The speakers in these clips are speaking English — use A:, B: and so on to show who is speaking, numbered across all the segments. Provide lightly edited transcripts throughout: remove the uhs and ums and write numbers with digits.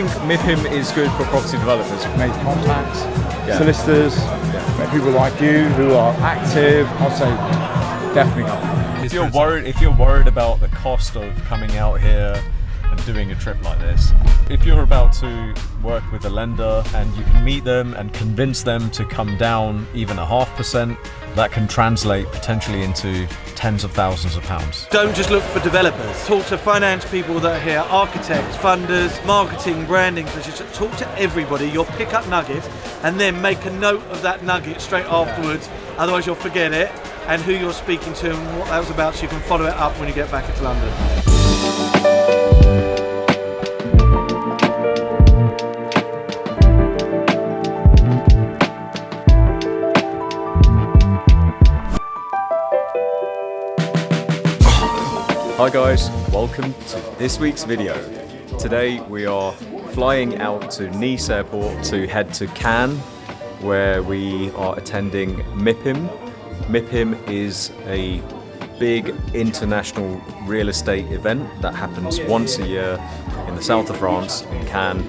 A: think MIPIM is good for property developers?
B: Made contacts, solicitors, people like you who are active. I'll say definitely not.
A: If you're worried about the cost of coming out here and doing a trip like this, if you're about to work with a lender and you can meet them and convince them to come down even 0.5%, that can translate potentially into tens of thousands of pounds.
C: Don't just look for developers. Talk to finance people that are here, architects, funders, marketing, branding. Just talk to everybody. You'll pick up nuggets and then make a note of that nugget straight afterwards. Otherwise you'll forget it and who you're speaking to and what that was about, so you can follow it up when you get back into London.
A: Hi guys, welcome to this week's video. Today we are flying out to Nice Airport to head to Cannes, where we are attending MIPIM. MIPIM is a big international real estate event that happens once a year in the south of France, in Cannes.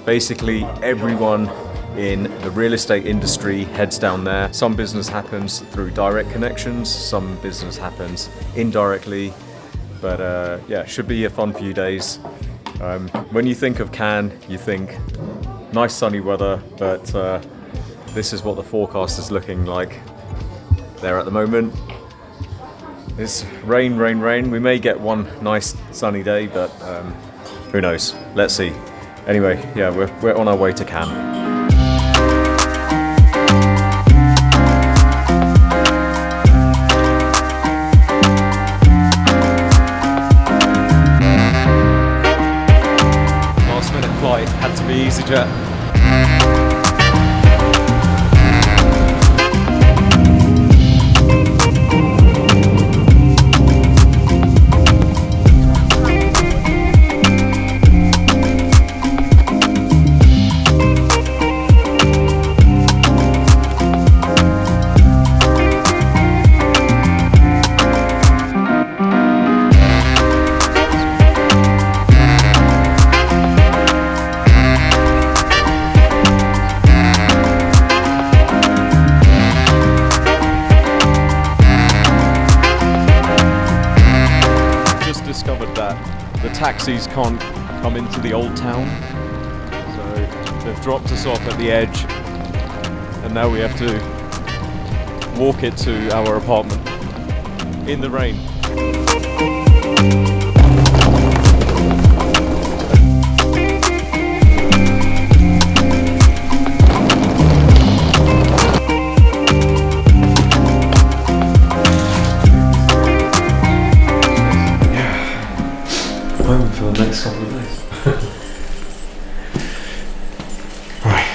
A: Basically everyone in the real estate industry heads down there. Some business happens through direct connections, some business happens indirectly. But yeah, should be a fun few days. When you think of Cannes, you think nice sunny weather, but this is what the forecast is looking like there at the moment. It's rain, rain, rain. We may get one nice sunny day, but who knows? Let's see. Anyway, yeah, we're on our way to Cannes. Had to be EasyJet. Discovered that the taxis can't come into the old town, so they've dropped us off at the edge and now we have to walk it to our apartment in the rain. For the next couple of days. Right.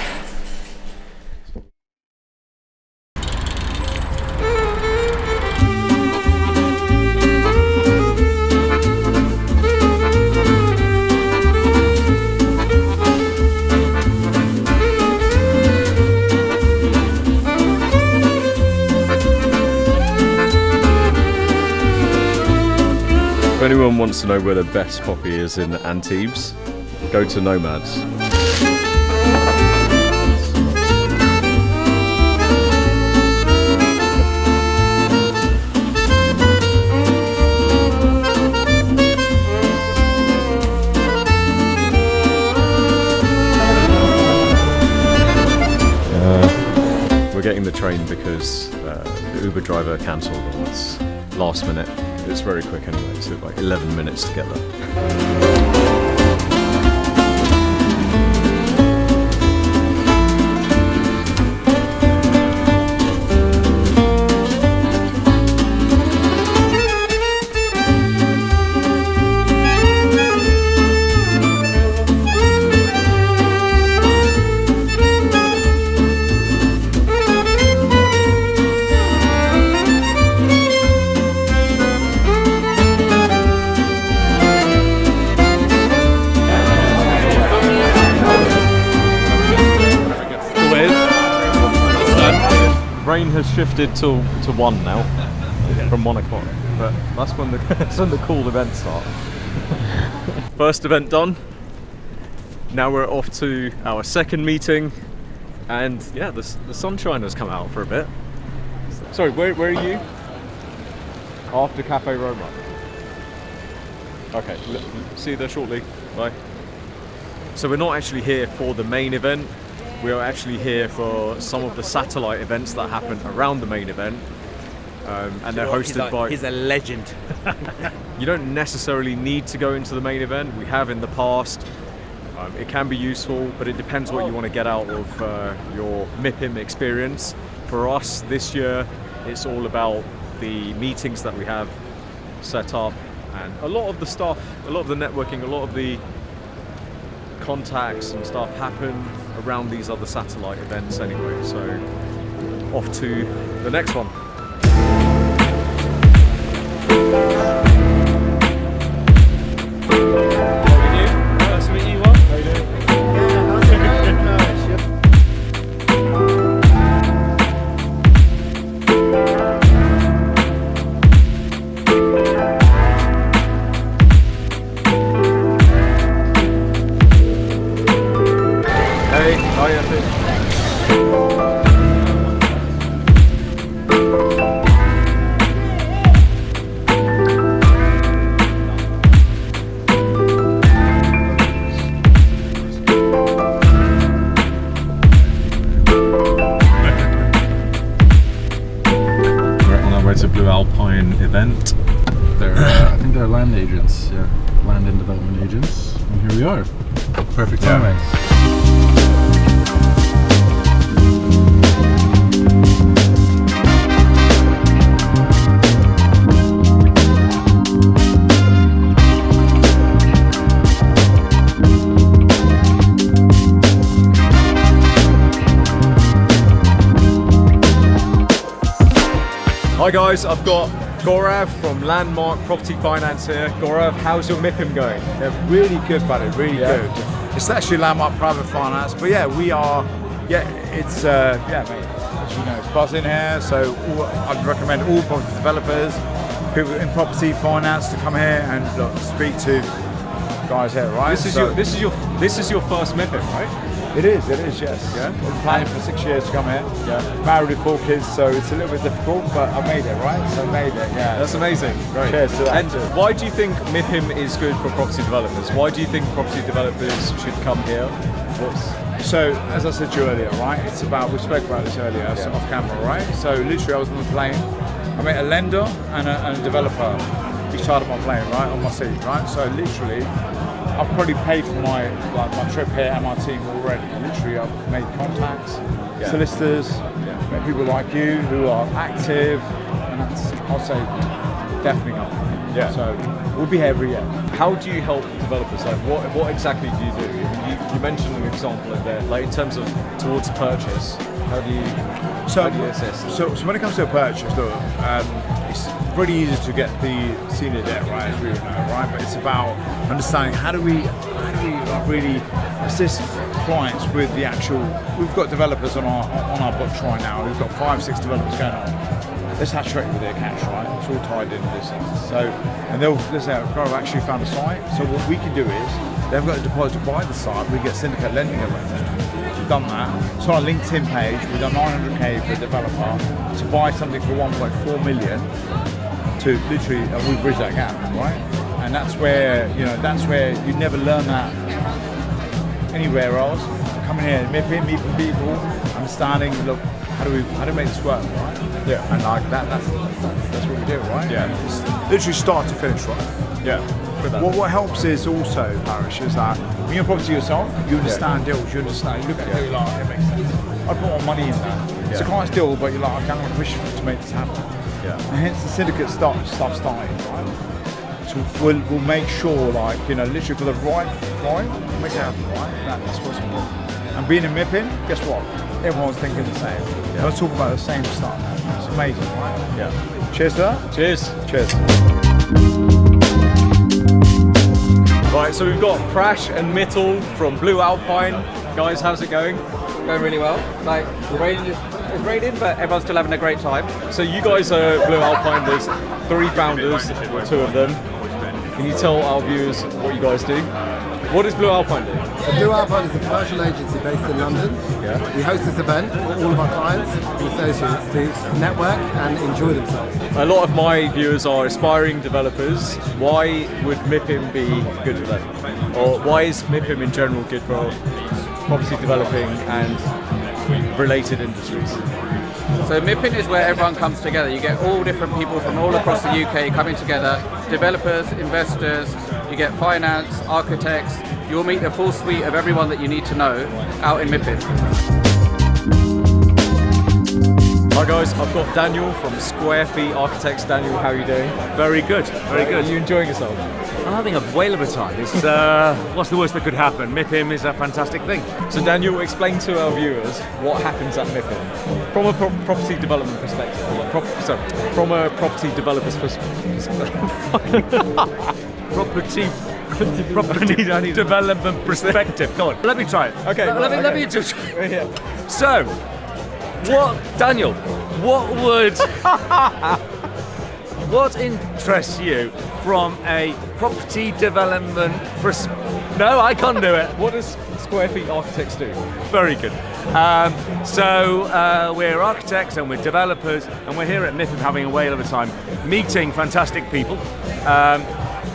A: If anyone wants to know where the best coffee is in Antibes, go to Nomads. We're getting the train because the Uber driver cancelled on us last minute. It's very quick anyway, it took like 11 minutes to get there. Rain has shifted to 1 now, from 1 o'clock, but that's when the cool events start. First event done, now we're off to our second meeting, and yeah, the sunshine has come out for a bit. Sorry, where are you? After Cafe Roma. Okay, see you there shortly. Bye. So we're not actually here for the main event. We are actually here for some of the satellite events that happen around the main event. And they're hosted by...
D: He's a legend.
A: You don't necessarily need to go into the main event. We have in the past. It can be useful, but it depends what you want to get out of your MIPIM experience. For us this year, it's all about the meetings that we have set up, and a lot of the stuff, a lot of the networking, a lot of the contacts and stuff happen around these other satellite events anyway. So off to the next one.
C: Nice to meet you, Rob. How you doing?
A: Hey, how are you doing? It's a Blue Alpine event.
E: They're, I think they're land agents, yeah, land and development agents. And here we are. Perfect timing.
A: Hi guys, I've got Gaurav from Landmark Property Finance here. Gaurav, how's your MIPIM going?
B: They're really good, buddy, really good. It's actually Landmark Private Finance, but yeah, we are, it's, mate, as you know, it's buzzing here, so I'd recommend all property developers, people in property finance to come here and look, speak to guys here, right?
A: This is your first MIPIM, right?
B: It is, yes.
A: Yeah.
B: I've been planning for 6 years to come here.
A: Yeah.
B: Married with 4 kids, so it's a little bit difficult, but I made it, right? So I made it, yeah.
A: That's amazing. Great.
B: Cheers to that.
A: And why do you think MIPIM is good for property developers? Why do you think property developers should come here?
B: So, as I said to you earlier, right, it's about, we spoke about this earlier, so off camera, right? So literally I was on the plane, I met a lender and a developer each side of my plane, right, on my seat, right? So literally, I've probably paid for my trip here and my team already. Literally, I've made contacts, solicitors, met people like you who are active, and that's, I'll say, definitely not.
A: Yeah.
B: So we'll be here every year.
A: How do you help developers? Like, what exactly do you do? You mentioned an example in there, like in terms of towards purchase. How do you assist?
B: So when it comes to a purchase, look, it's pretty easy to get the senior debt, right, as we all know, right? But it's about understanding how do we like really assist clients with the actual. We've got developers on our books right now. We've got 5-6 developers going on. They're saturated with their cash, right? It's all tied into this. So, and they'll say, I've actually found a site. So what we can do is, they've got a deposit to buy the site. We get syndicate lending arrangement. We've done that. So on our LinkedIn page, we've done 900k for a developer to buy something for 1.4 million. To literally, we bridge that gap, right? And that's where you never learn that anywhere else. Coming here, meeting people, understanding. Look, how do we make this work, right? Yeah. And like that's what we do, right?
A: Yeah.
B: And it's literally start to finish, right?
A: Yeah.
B: What helps is also, Parish, is that when you're property yourself, you understand deals, you understand. You look at it, you're like, it makes sense. I put more money in that. It's a client's deal, but you're like, I can't push to make this happen.
A: Yeah.
B: And hence the syndicate stuff starting, right? So we'll make sure, like, literally for the right client, make it happen, right? That's what's important. And being a MIPIM, guess what? Everyone's thinking the same. Yeah. Let's talk about the same stuff. It's amazing, right?
A: Yeah.
B: Cheers to that.
A: Cheers.
B: Cheers.
A: Right, so we've got Prash and Mittal from Blue Alpine. Guys, how's it going?
D: Going really well. Like, it's raining, but everyone's still having a great time.
A: So you guys are Blue Alpine. There's 3 founders, 2 of them. Can you tell our viewers what you guys do? What does Blue Alpine do?
F: So Blue Alpine is a commercial agency based in London.
A: Yeah.
F: We host this event for all of our clients and associates to network and enjoy themselves.
A: A lot of my viewers are aspiring developers. Why would MIPIM be good for them? Or why is MIPIM in general good for property developing and related industries?
D: So MIPIM is where everyone comes together. You get all different people from all across the UK coming together, developers, investors, you get finance, architects. You'll meet the full suite of everyone that you need to know out in MIPIM.
A: Hi guys, I've got Daniel from Square Feet Architects. Daniel, how are you doing?
G: Very good, very good.
A: Are you enjoying yourself?
G: I'm having a whale of a time. It's, what's the worst that could happen? MIPIM is a fantastic thing.
A: So Daniel, explain to our viewers what happens at MIPIM from a property development perspective. From a property developer's
G: Property I need development perspective. Come on, let me try it.
A: Okay.
G: Let me just.
A: Yeah.
G: So, Daniel, what interests you from a property development perspective? No, I can't do it.
A: What does Square Feet Architects do?
G: Very good. We're architects and we're developers, and we're here at MIPIM having a whale of a time, meeting fantastic people.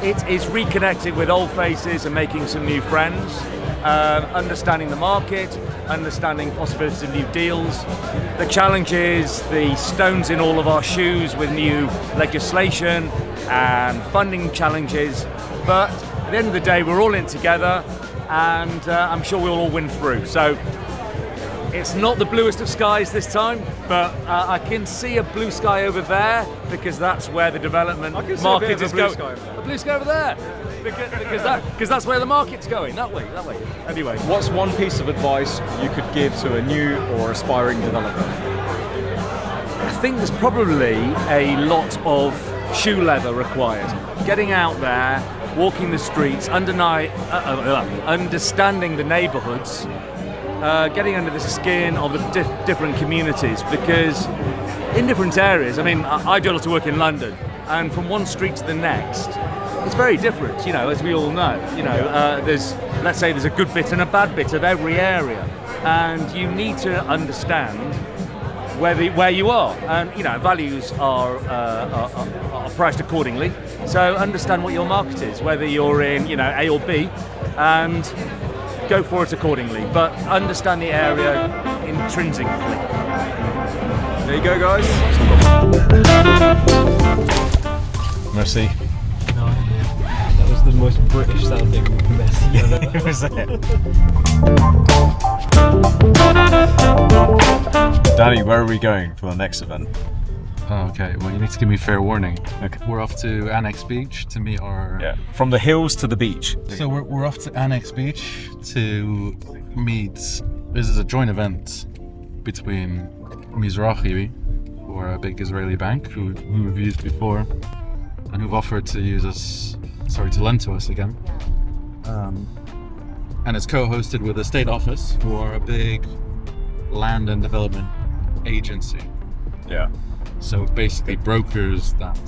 G: It is reconnecting with old faces and making some new friends, understanding the market, understanding possibilities of new deals, the challenges, the stones in all of our shoes with new legislation and funding challenges. But at the end of the day, we're all in together, and I'm sure we'll all win through. So it's not the bluest of skies this time, but I can see a blue sky over there because that's where the development market is going. A blue sky over there, because that's where the market's going. That way. Anyway,
A: What's one piece of advice you could give to a new or aspiring developer?
G: I think there's probably a lot of shoe leather required. Getting out there, walking the streets, understanding the neighbourhoods. Getting under the skin of the different communities, because in different areas, I mean, I do a lot of work in London, and from one street to the next, it's very different, as we all know. Let's say there's a good bit and a bad bit of every area, and you need to understand where you are, and values are priced accordingly. So understand what your market is, whether you're in A or B, and go for it accordingly, but understand the area intrinsically.
A: There you go, guys. Merci.
H: No, that was the most British sounding merci I've ever heard.
A: Was it? Danny, where are we going for the next event?
E: Oh, okay, well, you need to give me fair warning.
A: Okay.
E: We're off to Annex Beach to meet our...
A: Yeah, from the hills to the beach.
E: So we're off to Annex Beach to meet... This is a joint event between Mizrahi, who are a big Israeli bank who we've used before, and who've offered to to lend to us again. And it's co-hosted with the State Office, who are a big land and development agency.
A: Yeah.
E: So basically brokers that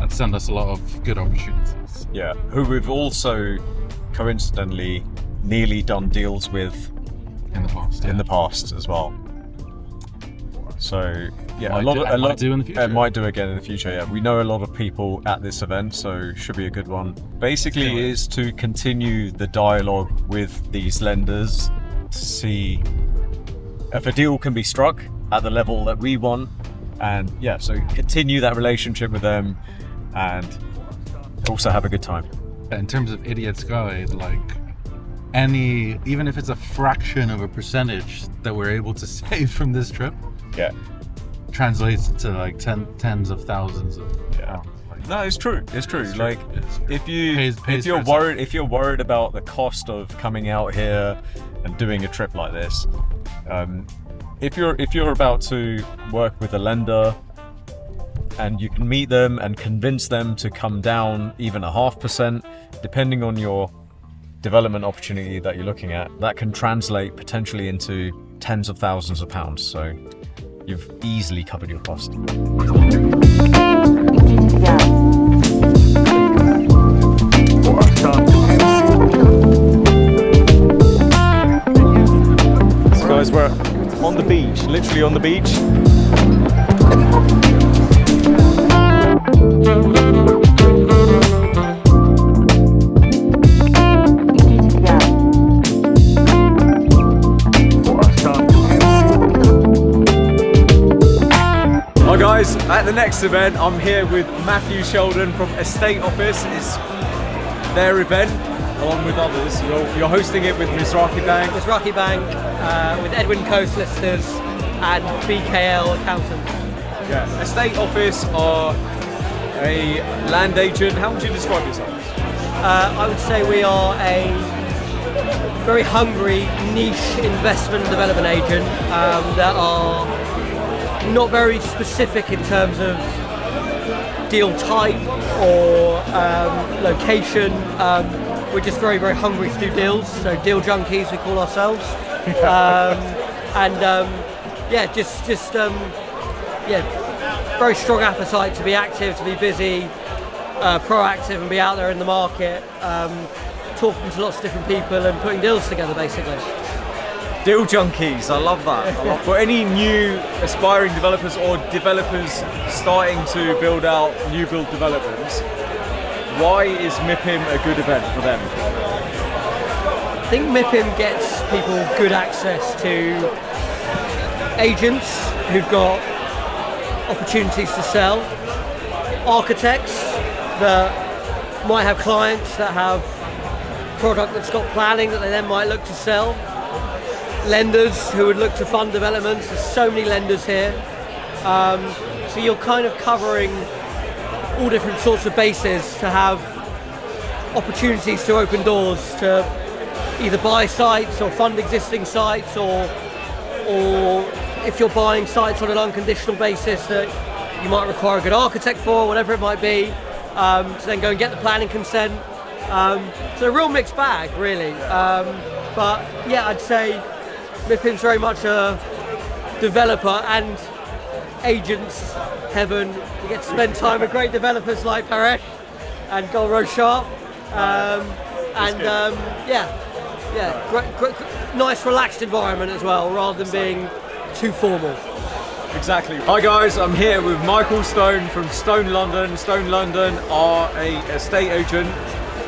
E: send us a lot of good opportunities.
A: Yeah, who we've also coincidentally nearly done deals with
E: In the past
A: as well. So yeah,
E: might do in the future.
A: It might do again in the future. Yeah, we know a lot of people at this event, so should be a good one. Basically, is to continue the dialogue with these lenders, to see if a deal can be struck at the level that we want, and yeah, so continue that relationship with them, and also have a good time.
E: In terms of Idiot's Guide, even if it's a fraction of a percentage that we're able to save from this trip,
A: Yeah.
E: translates into tens of thousands of pounds.
A: No, it's true. It's true. If you're worried about the cost of coming out here and doing a trip like this, if you're about to work with a lender and you can meet them and convince them to come down even 0.5%, depending on your development opportunity that you're looking at, that can translate potentially into tens of thousands of pounds. So you've easily covered your cost.
B: Yeah.
A: we're on the beach, literally on the beach. Hi guys, at the next event I'm here with Matthew Sheldon from Estate Office. It's their event along with others. You're hosting it with Mizrahi Bank.
I: Mizrahi Bank, with Edwin Co Solicitors and BKL Accountants.
A: Yeah. Estate Office are a land agent. How would you describe yourselves?
I: I would say we are a very hungry niche investment and development agent that are not very specific in terms of deal type or location. We're just very, very hungry to do deals. So deal junkies, we call ourselves. Very strong appetite to be active, to be busy, proactive, and be out there in the market, talking to lots of different people and putting deals together, basically.
A: Deal junkies, I love that. For any new aspiring developers or developers starting to build out new build developments, why is MIPIM a good event for them?
I: I think MIPIM gets people good access to agents who've got opportunities to sell, architects that might have clients that have product that's got planning that they then might look to sell, lenders who would look to fund developments. There's so many lenders here, so you're kind of covering all different sorts of bases to have opportunities to open doors to either buy sites or fund existing sites, or if you're buying sites on an unconditional basis that you might require a good architect for, whatever it might be, to then go and get the planning consent. So a real mixed bag, really. But yeah, I'd say MIPIM's very much a developer and agents heaven. You get to spend time with great developers like Paresh and Golro Sharp, great, nice relaxed environment as well, rather than being too formal.
A: Exactly. Hi guys, I'm here with Michael Stone from Stone London. Stone London are a estate agent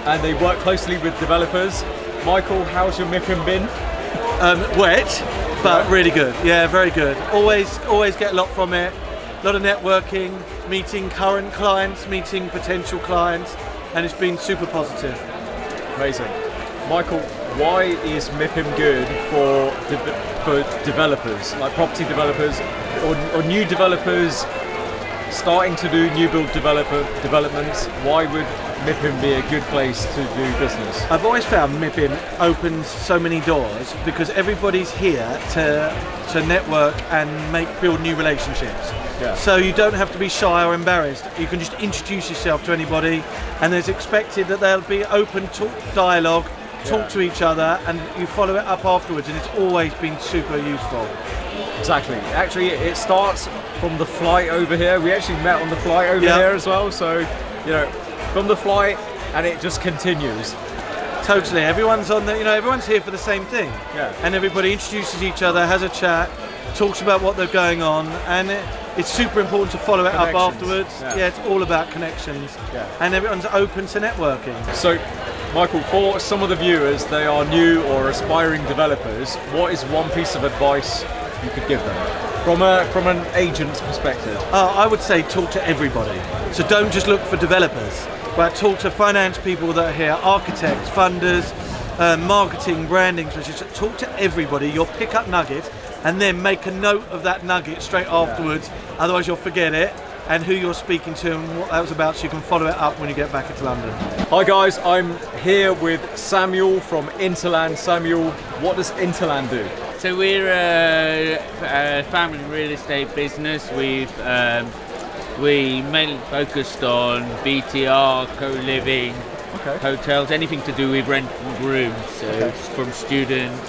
A: and they work closely with developers. Michael, how's your MIPIM been?
C: Wet, but really good. Yeah, very good. Always get a lot from it. A lot of networking, meeting current clients, meeting potential clients, and it's been super positive.
A: Amazing. Michael, why is MIPIM good for developers, like property developers or new developers starting to do new build developments? Why would MIPIM be a good place to do business?
C: I've always found MIPIM opens so many doors because everybody's here to network and build new relationships.
A: Yeah.
C: So you don't have to be shy or embarrassed. You can just introduce yourself to anybody, and it's expected that they'll be open to dialogue, talk to each other, and you follow it up afterwards, and it's always been super useful.
A: Exactly. Actually, it starts from the flight over here. We actually met on the flight over here as well. So, from the flight, and it just continues.
C: Totally. Everyone's on everyone's here for the same thing.
A: Yeah.
C: And everybody introduces each other, has a chat, talks about what they're going on, and it's super important to follow it up afterwards. Yeah, it's all about connections.
A: Yeah.
C: And everyone's open to networking.
A: So, Michael, for some of the viewers, they are new or aspiring developers. What is one piece of advice you could give them from an agent's perspective?
C: I would say talk to everybody. So don't just look for developers, but talk to finance people that are here, architects, funders, marketing, branding specialists. Talk to everybody. You'll pick up nuggets, and then make a note of that nugget straight afterwards. Otherwise, you'll forget it, and who you're speaking to and what that was about, so you can follow it up when you get back into London.
A: Hi guys, I'm here with Samuel from Interland. Samuel, what does Interland do?
J: So we're a family real estate business. We mainly focused on BTR, co-living, hotels, anything to do with renting rooms, so from student.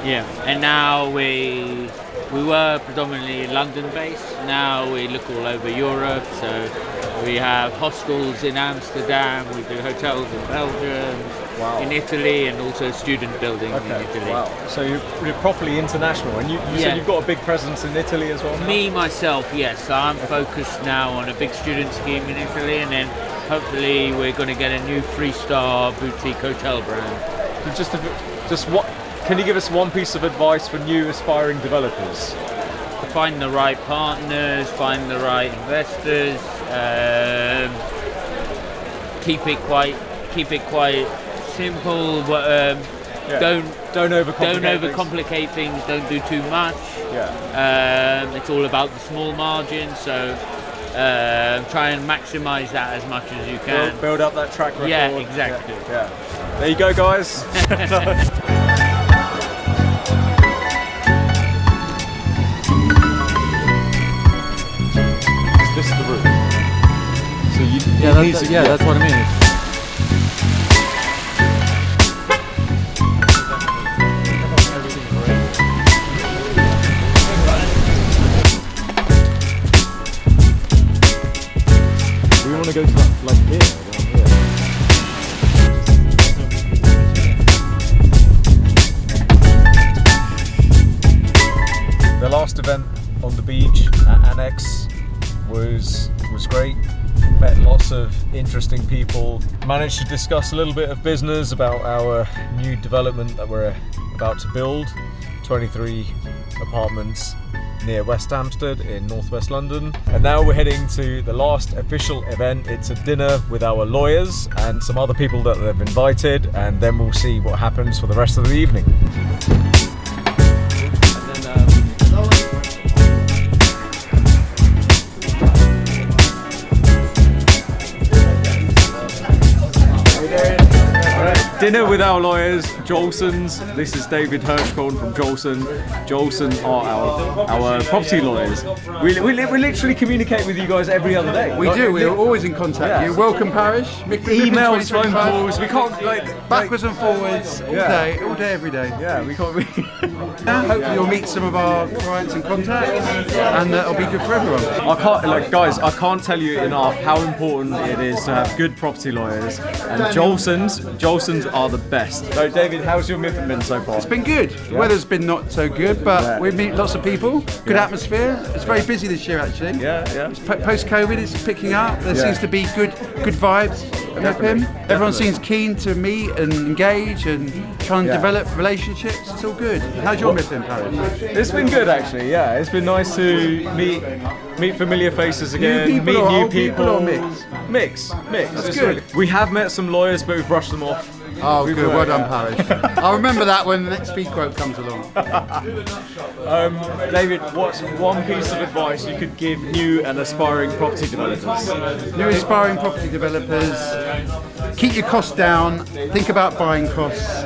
J: Yeah, and now we were predominantly London-based. Now we look all over Europe. So we have hostels in Amsterdam. We do hotels in Belgium, in Italy and also student buildings in Italy.
A: Wow. So you're properly international, and you said you've got a big presence in Italy as well?
J: Me, myself, yes. So I'm focused now on a big student scheme in Italy, and then hopefully we're going to get a new 3-star boutique hotel brand.
A: Can you give us one piece of advice for new aspiring developers?
J: Find the right partners, find the right investors, keep it quite simple, but don't overcomplicate things. Don't do too much. It's all about the small margins, so try and maximize that as much as you can.
A: Build up that track record.
J: Yeah, exactly.
A: Yeah. There you go, guys. This is the route. So
E: that's what I mean.
A: We want to go to like here, down here. The last event on the beach at Annex was great. Met lots of interesting people. Managed to discuss a little bit of business about our new development that we're about to build. 23 apartments near West Hampstead in northwest London. And now we're heading to the last official event. It's a dinner with our lawyers and some other people that they've invited, and then we'll see what happens for the rest of the evening. Dinner with our lawyers, Jolson's. This is David Hirschkorn from Jolson. Jolson are our property lawyers. We literally communicate with you guys every other day.
K: We do. We're always in contact.
A: Yeah.
K: You're welcome, Parish.
A: Emails, phone calls. We can't
K: backwards and forwards all day, every day.
A: Yeah, we can't.
K: Hopefully, you'll meet some of our clients and contacts, and it'll be good for everyone.
A: I can't tell you enough how important it is to have good property lawyers. And Jolson's are the best. So, David, how's your MIPIM been so far?
K: It's been good. The weather's been not so good, but we meet lots of people. Good atmosphere. It's very busy this year, actually. Post-COVID, it's picking up. There seems to be good vibes at MIPIM. Everyone seems keen to meet and engage and try and develop relationships. It's all good. How's your MIPIM, Paris?
A: It's been good, actually. Yeah, it's been nice to meet familiar faces again.
K: New people or mix?
A: Mix.
K: That's good.
A: We have met some lawyers, but we've brushed them off.
K: Oh, good. Well done, Parish. I'll remember that when the next fee quote comes along.
A: David, what's one piece of advice you could give new and aspiring property developers?
K: New aspiring property developers, keep your costs down, think about buying costs,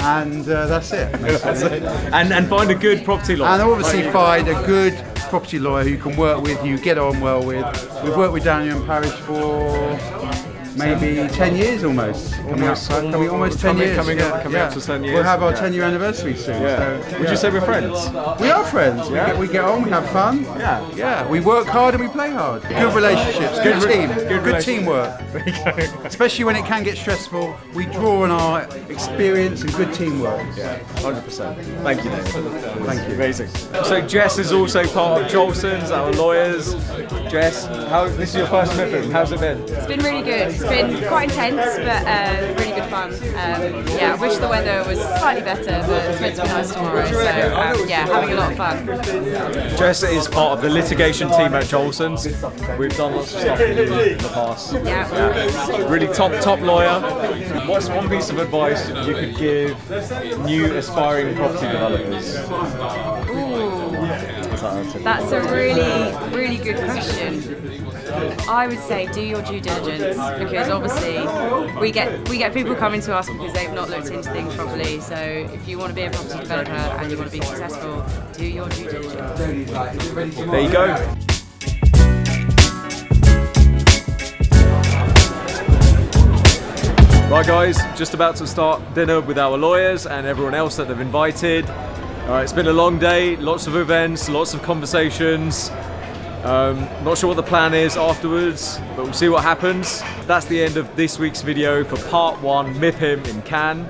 K: and that's it.
A: And find a good property lawyer.
K: And obviously find a good property lawyer who you can work with, you get on well with. We've worked with Daniel and Parish for maybe 10 years almost. Almost 10 years.
A: Coming up to 10 years.
K: We'll have our 10-year anniversary soon.
A: Yeah.
K: So,
A: Would you say we're friends?
K: We are friends.
A: Yeah.
K: We get on, we have fun.
A: Yeah.
K: We work hard and we play hard. Good relationships, good team, good teamwork. Especially when it can get stressful, we draw on our experience and good teamwork.
A: Yeah, 100%. Thank you, David.
K: Thank you.
A: Amazing. So Jess is also part of Jolson's, our lawyers. Jess, this is your first MIPIM. How's it been?
L: It's been really good. It's been quite intense, but really good fun. I wish the weather was slightly better, but it's meant to be nice tomorrow. So having a lot of fun.
A: Jess is part of the litigation team at Jolson's. We've done lots of stuff with you in the past.
L: Yeah.
A: Really top lawyer. What's one piece of advice you could give new aspiring property developers?
L: That's a really good question. I would say do your due diligence, because obviously we get people coming to us because they've not looked into things properly. So if you want to be a property developer and you want to be successful, do your due diligence.
A: There you go. Right guys, just about to start dinner with our lawyers and everyone else that they've invited. Alright, it's been a long day, lots of events, lots of conversations. Not sure what the plan is afterwards, but we'll see what happens. That's the end of this week's video for part 1 MIPIM in Cannes.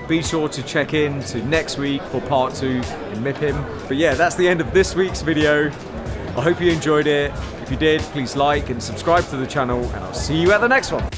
A: Be sure to check in to next week for part 2 in MIPIM. But yeah, that's the end of this week's video. I hope you enjoyed it. If you did, please like and subscribe to the channel, and I'll see you at the next one.